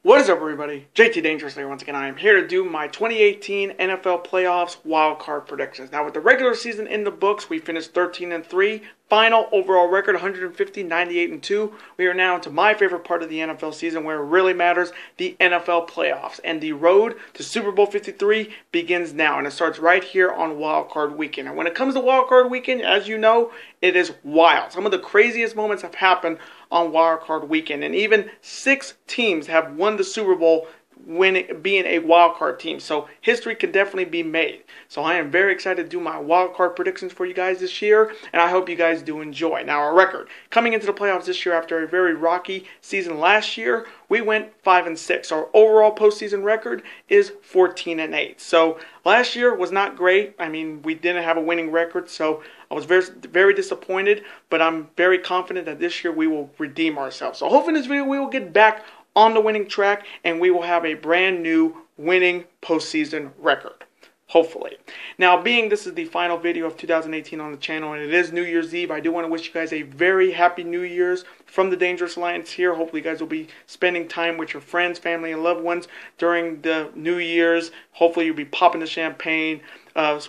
What is up, everybody? JT Dangerous here once again. I am here to do my 2018 NFL Playoffs wildcard predictions. Now, with the regular season in the books, we finished 13-3. Final overall record, 150, 98-2. We are now into my favorite part of the NFL season where it really matters, the NFL playoffs. And the road to Super Bowl 53 begins now, and it starts right here on Wildcard Weekend. And when it comes to Wildcard Weekend, as you know, it is wild. Some of the craziest moments have happened on Wildcard Weekend, and even 6 teams have won the Super Bowl being a wildcard team. So history can definitely be made. So I am very excited to do my wildcard predictions for you guys this year, and I hope you guys do enjoy. Now, our record coming into the playoffs this year after a very rocky season last year, we went 5-6. Our overall postseason record is 14-8. So last year was not great. I mean, we didn't have a winning record, so I was very disappointed, but I'm very confident that this year we will redeem ourselves. So hopefully in this video we will get back on the winning track and we will have a brand new winning postseason record. Hopefully. Now, being this is the final video of 2018 on the channel and it is New Year's Eve, I do want to wish you guys a very happy New Year's from the Dangerous Alliance here. Hopefully you guys will be spending time with your friends, family, and loved ones during the New Year's. Hopefully you'll be popping the champagne,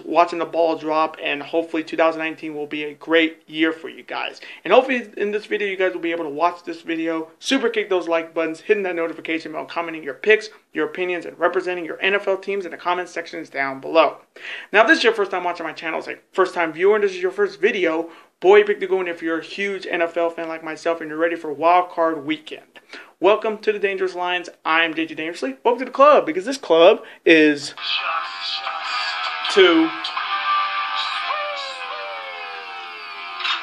watching the ball drop, and hopefully 2019 will be a great year for you guys. And hopefully in this video you guys will be able to watch this video, super kick those like buttons, hitting that notification bell, commenting your picks, your opinions, and representing your NFL teams in the comment sections down below. Now, if this is your first time watching my channel, it's a first time viewer, and this is your first video, boy, you picked to go in if you're a huge NFL fan like myself and you're ready for Wildcard Weekend. Welcome to the Dangerous Alliance. I'm JJ Dangerously. Welcome to the club, because this club is to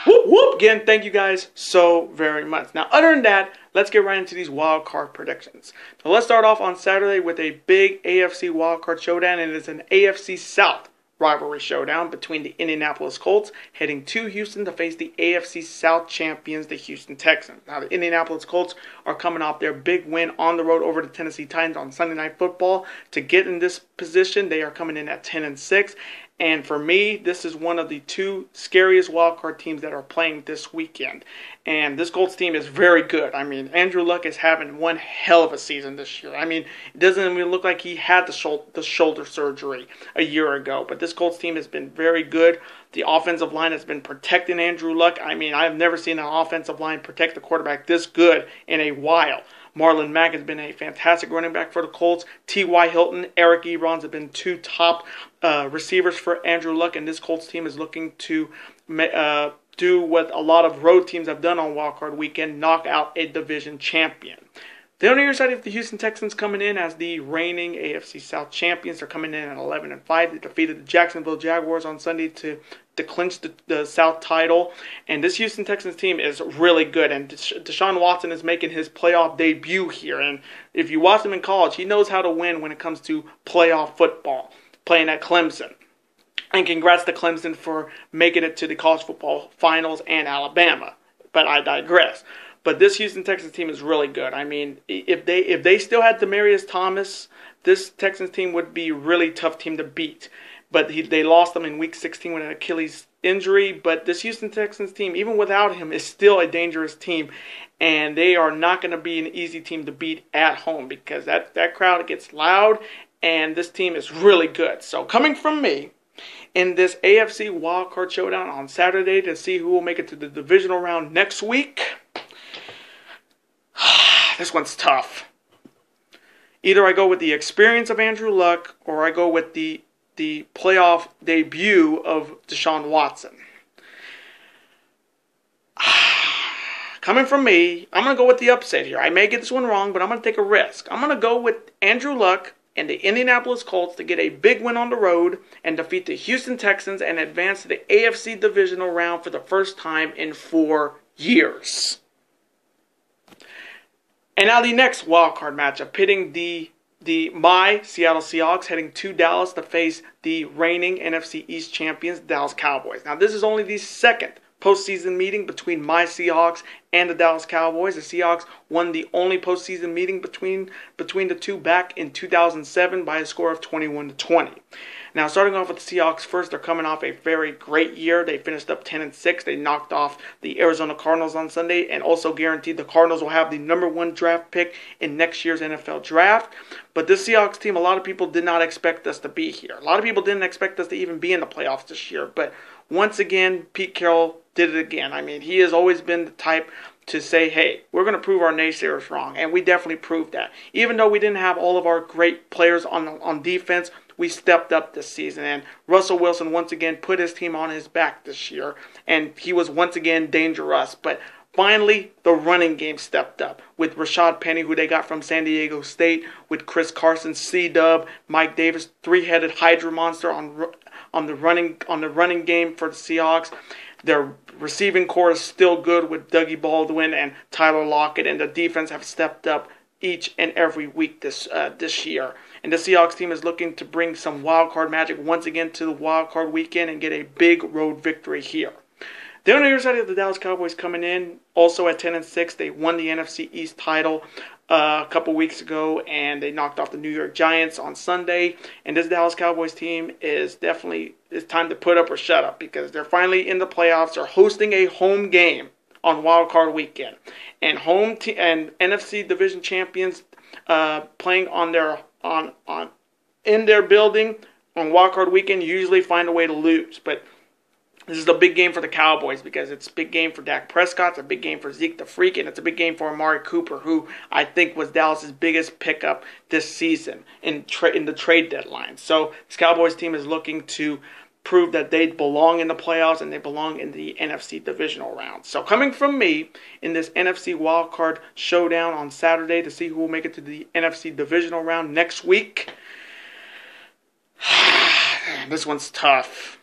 whoop whoop again. Thank you guys so very much. Now, other than that, let's get right into these wild card predictions. Now, let's start off on Saturday with a big AFC wild card showdown, and it's an AFC South rivalry showdown between the Indianapolis Colts heading to Houston to face the AFC South champions, the Houston Texans. Now, the Indianapolis Colts are coming off their big win on the road over the Tennessee Titans on Sunday Night Football. To get in this position, they are coming in at 10-6. And for me, this is one of the 2 scariest wildcard teams that are playing this weekend. And this Colts team is very good. I mean, Andrew Luck is having one hell of a season this year. I mean, it doesn't even look like he had the shoulder surgery a year ago. But this Colts team has been very good. The offensive line has been protecting Andrew Luck. I mean, I've never seen an offensive line protect the quarterback this good in a while. Marlon Mack has been a fantastic running back for the Colts. T.Y. Hilton, Eric Ebron have been 2 top receivers for Andrew Luck, and this Colts team is looking to do what a lot of road teams have done on Wildcard Weekend, knock out a division champion. The other other side of the Houston Texans coming in as the reigning AFC South champions. They're coming in at 11-5. They defeated the Jacksonville Jaguars on Sunday to clinch the South title. And this Houston Texans team is really good. And Deshaun Watson is making his playoff debut here. And if you watch him in college, he knows how to win when it comes to playoff football, playing at Clemson. And congrats to Clemson for making it to the college football finals and Alabama. But I digress. But this Houston Texans team is really good. I mean, if they still had Demaryius Thomas, this Texans team would be a really tough team to beat. But they lost them in Week 16 with an Achilles injury. But this Houston Texans team, even without him, is still a dangerous team. And they are not going to be an easy team to beat at home because that crowd gets loud. And this team is really good. So coming from me, in this AFC wildcard showdown on Saturday to see who will make it to the divisional round next week, this one's tough. Either I go with the experience of Andrew Luck or I go with the playoff debut of Deshaun Watson. Coming from me, I'm going to go with the upset here. I may get this one wrong, but I'm going to take a risk. I'm going to go with Andrew Luck and the Indianapolis Colts to get a big win on the road and defeat the Houston Texans and advance to the AFC divisional round for the first time in 4 years. And now the next wildcard matchup, pitting my Seattle Seahawks heading to Dallas to face the reigning NFC East champions, Dallas Cowboys. Now, this is only the 2nd postseason meeting between my Seahawks and the Dallas Cowboys. The Seahawks won the only postseason meeting between the two back in 2007 by a score of 21-20. Now, starting off with the Seahawks first, they're coming off a very great year. They finished up 10-6. They knocked off the Arizona Cardinals on Sunday and also guaranteed the Cardinals will have the #1 draft pick in next year's NFL draft. But this Seahawks team, a lot of people did not expect us to be here. A lot of people didn't expect us to even be in the playoffs this year. But once again, Pete Carroll did it again. I mean, he has always been the type to say, hey, we're going to prove our naysayers wrong. And we definitely proved that. Even though we didn't have all of our great players on defense, we stepped up this season. And Russell Wilson once again put his team on his back this year. And he was once again dangerous. But finally, the running game stepped up with Rashad Penny, who they got from San Diego State, with Chris Carson, C-Dub, Mike Davis, three-headed Hydra monster on the running game for the Seahawks. Their receiving core is still good with Dougie Baldwin and Tyler Lockett, and the defense have stepped up each and every week this year. And the Seahawks team is looking to bring some wildcard magic once again to the Wildcard Weekend and get a big road victory here. The other side of the Dallas Cowboys coming in also at 10-6. They won the NFC East title a couple weeks ago, and they knocked off the New York Giants on Sunday. And this Dallas Cowboys team is definitely, it's time to put up or shut up because they're finally in the playoffs. They're hosting a home game on Wildcard Weekend, and and NFC division champions playing in their building on Wildcard Weekend usually find a way to lose, but this is a big game for the Cowboys because it's a big game for Dak Prescott, it's a big game for Zeke the Freak, and it's a big game for Amari Cooper, who I think was Dallas's biggest pickup this season in the trade deadline. So this Cowboys team is looking to prove that they belong in the playoffs and they belong in the NFC divisional round. So coming from me in this NFC wildcard showdown on Saturday to see who will make it to the NFC divisional round next week, this one's tough.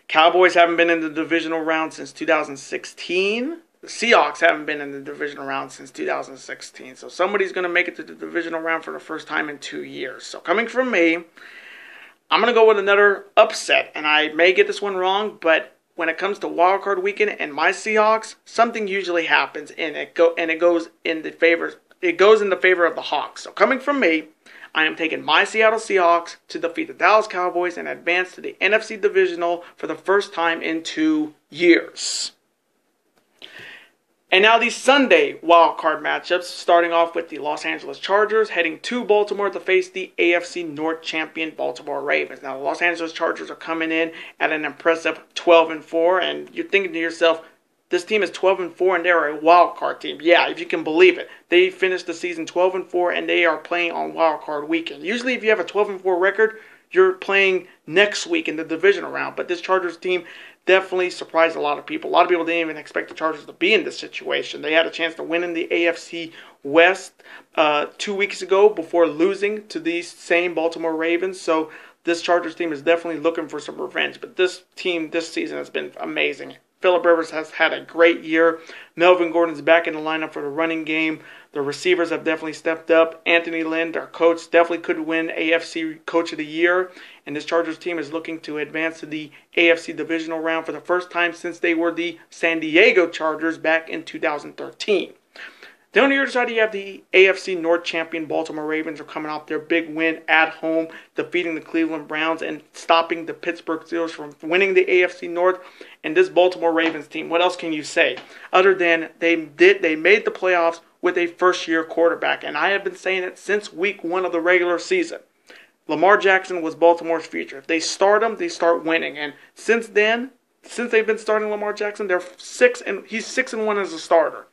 Cowboys haven't been in the divisional round since 2016. The Seahawks haven't been in the divisional round since 2016. So somebody's going to make it to the divisional round for the first time in 2 years. So coming from me, I'm going to go with another upset. And I may get this one wrong, but when it comes to Wildcard Weekend and my Seahawks, something usually happens and it goes in the favor of the Hawks. So coming from me, I am taking my Seattle Seahawks to defeat the Dallas Cowboys and advance to the NFC Divisional for the first time in 2 years. And now these Sunday wildcard matchups, starting off with the Los Angeles Chargers heading to Baltimore to face the AFC North champion Baltimore Ravens. Now the Los Angeles Chargers are coming in at an impressive 12-4, and you're thinking to yourself, this team is 12-4 and they're a wild card team. Yeah, if you can believe it. They finished the season 12-4 and they are playing on Wild Card Weekend. Usually if you have a 12-4 record, you're playing next week in the divisional round. But this Chargers team definitely surprised a lot of people. A lot of people didn't even expect the Chargers to be in this situation. They had a chance to win in the AFC West 2 weeks ago before losing to these same Baltimore Ravens. So this Chargers team is definitely looking for some revenge. But this team this season has been amazing. Phillip Rivers has had a great year. Melvin Gordon's back in the lineup for the running game. The receivers have definitely stepped up. Anthony Lynn, our coach, definitely could win AFC Coach of the Year. And this Chargers team is looking to advance to the AFC Divisional round for the first time since they were the San Diego Chargers back in 2013. Then on the other side, you have the AFC North champion Baltimore Ravens are coming off their big win at home, defeating the Cleveland Browns and stopping the Pittsburgh Steelers from winning the AFC North. And this Baltimore Ravens team, what else can you say? Other than they made the playoffs with a first-year quarterback. And I have been saying it since week 1 of the regular season. Lamar Jackson was Baltimore's future. If they start him, they start winning. And since then, since they've been starting Lamar Jackson, he's 6-1 as a starter.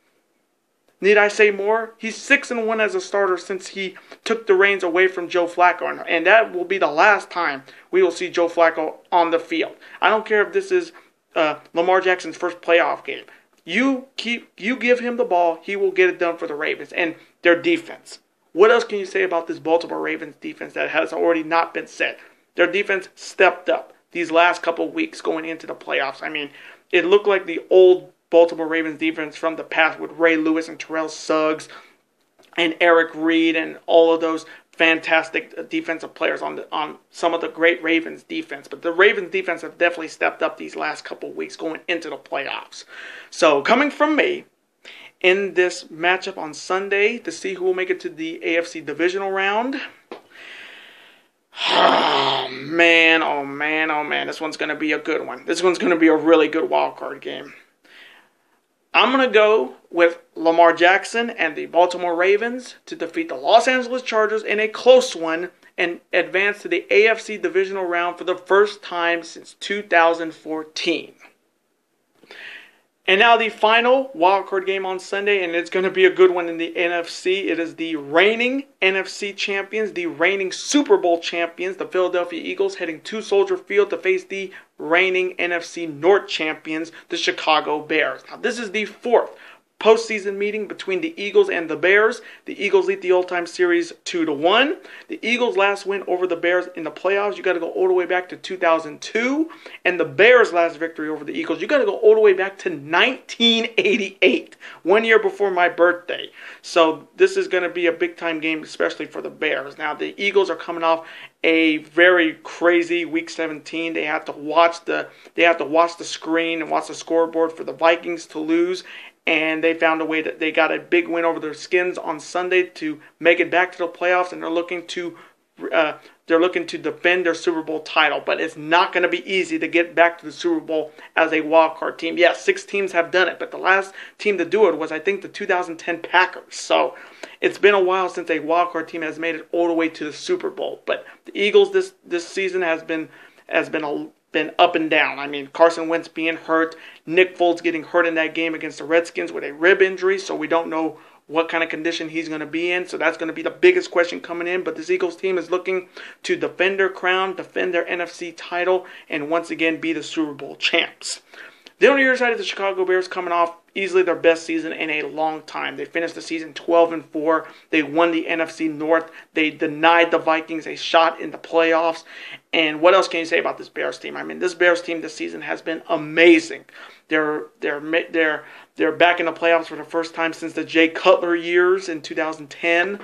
Need I say more? He's 6-1 as a starter since he took the reins away from Joe Flacco. And that will be the last time we will see Joe Flacco on the field. I don't care if this is Lamar Jackson's first playoff game. You give him the ball, he will get it done for the Ravens and their defense. What else can you say about this Baltimore Ravens defense that has already not been said? Their defense stepped up these last couple of weeks going into the playoffs. I mean, it looked like the old Baltimore Ravens defense from the past with Ray Lewis and Terrell Suggs and Eric Reed and all of those fantastic defensive players on some of the great Ravens defense. But the Ravens defense have definitely stepped up these last couple of weeks going into the playoffs. So coming from me, in this matchup on Sunday to see who will make it to the AFC divisional round. Oh man, oh man, oh man. This one's going to be a good one. This one's going to be a really good wild card game. I'm going to go with Lamar Jackson and the Baltimore Ravens to defeat the Los Angeles Chargers in a close one and advance to the AFC divisional round for the first time since 2014. And now the final wildcard game on Sunday, and it's going to be a good one in the NFC. It is the reigning NFC champions, the reigning Super Bowl champions, the Philadelphia Eagles, heading to Soldier Field to face the reigning NFC North champions, the Chicago Bears. Now, this is the fourth postseason meeting between the Eagles and the Bears. The Eagles lead the all-time series 2-1. The Eagles' last win over the Bears in the playoffs, you got to go all the way back to 2002. And the Bears' last victory over the Eagles, you got to go all the way back to 1988, 1 year before my birthday. So this is going to be a big-time game, especially for the Bears. Now, the Eagles are coming off a very crazy Week 17. They have to watch the screen and watch the scoreboard for the Vikings to lose. And they found a way that they got a big win over their Skins on Sunday to make it back to the playoffs, and they're looking to defend their Super Bowl title. But it's not going to be easy to get back to the Super Bowl as a wild card team. Yes, 6 teams have done it, but the last team to do it was, I think, the 2010 Packers. So it's been a while since a wild card team has made it all the way to the Super Bowl. But the Eagles this season has been up and down. I mean, Carson Wentz being hurt, Nick Foles getting hurt in that game against the Redskins with a rib injury, so we don't know what kind of condition he's going to be in. So that's going to be the biggest question coming in. But this Eagles team is looking to defend their crown, defend their NFC title, and once again be the Super Bowl champs. Then on the other side of the Chicago Bears coming off easily their best season in a long time. They finished the season 12-4. They won the NFC North. They denied the Vikings a shot in the playoffs. And what else can you say about this Bears team? I mean, this Bears team this season has been amazing. They're back in the playoffs for the first time since the Jay Cutler years in 2010.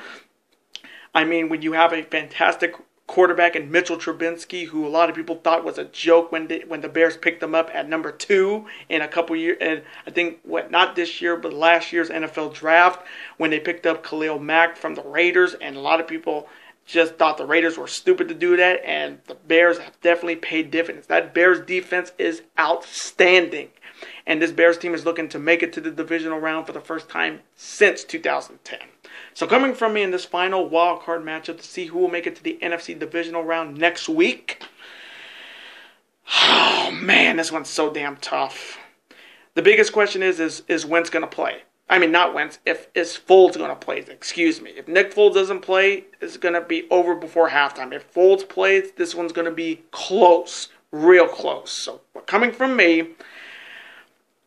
I mean, when you have a fantastic quarterback in Mitchell Trubisky, who a lot of people thought was a joke when the Bears picked him up at number 2 in a couple years, and I think not this year but last year's NFL draft when they picked up Khalil Mack from the Raiders, and a lot of people just thought the Raiders were stupid to do that, and the Bears have definitely paid dividends. That Bears defense is outstanding, and this Bears team is looking to make it to the divisional round for the first time since 2010. So coming from me in this final wild card matchup to see who will make it to the NFC divisional round next week. Oh man, this one's so damn tough. The biggest question is Wentz going to play? I mean, not Wentz. Is Foles going to play? Excuse me. If Nick Foles doesn't play, it's going to be over before halftime. If Foles plays, this one's going to be close, real close. So coming from me,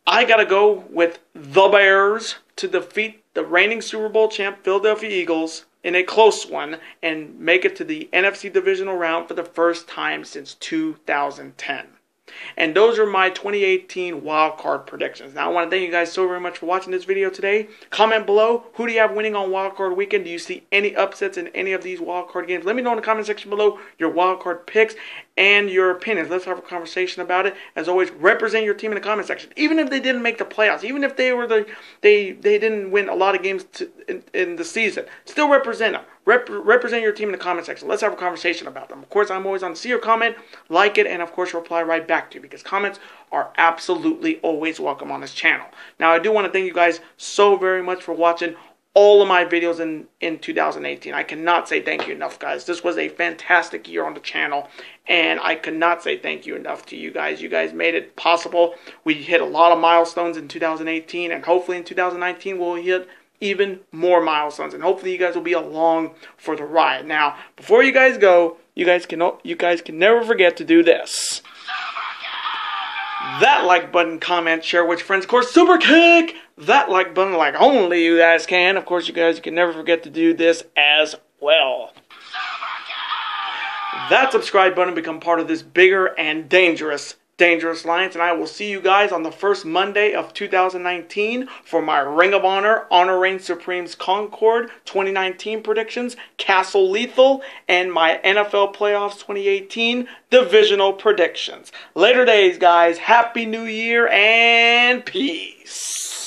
I got to go with the Bears to defeat the reigning Super Bowl champ Philadelphia Eagles in a close one and make it to the NFC divisional round for the first time since 2010. And those are my 2018 wildcard predictions. Now, I want to thank you guys so very much for watching this video today. Comment below, who do you have winning on Wildcard Weekend? Do you see any upsets in any of these wildcard games? Let me know in the comment section below your wildcard picks and your opinions. Let's have a conversation about it. As always, represent your team in the comment section. Even if they didn't make the playoffs, even if they didn't win a lot of games in the season, still represent them. Represent your team in the comment section. Let's have a conversation about them. Of course, I'm always on to see your comment, like it, and of course reply right back to you because comments are absolutely always welcome on this channel. Now, I do want to thank you guys so very much for watching all of my videos in 2018. I cannot say thank you enough, guys. This was a fantastic year on the channel, and I could not say thank you enough to you guys. You guys made it possible. We hit a lot of milestones in 2018, and hopefully in 2019 we'll hit even more milestones, and hopefully you guys will be along for the ride. Now, before you guys go, you guys can never forget to do this. That like button, comment, share with your friends. Of course, super kick that like button like only you guys can. Of course, you can never forget to do this as well. That subscribe button become part of this bigger and dangerous Dangerous Lions, and I will see you guys on the first Monday of 2019 for my Ring of Honor, Honor Reign Supremes Concord 2019 predictions, Castle Lethal, and my NFL Playoffs 2018 divisional predictions. Later days, guys. Happy New Year and peace.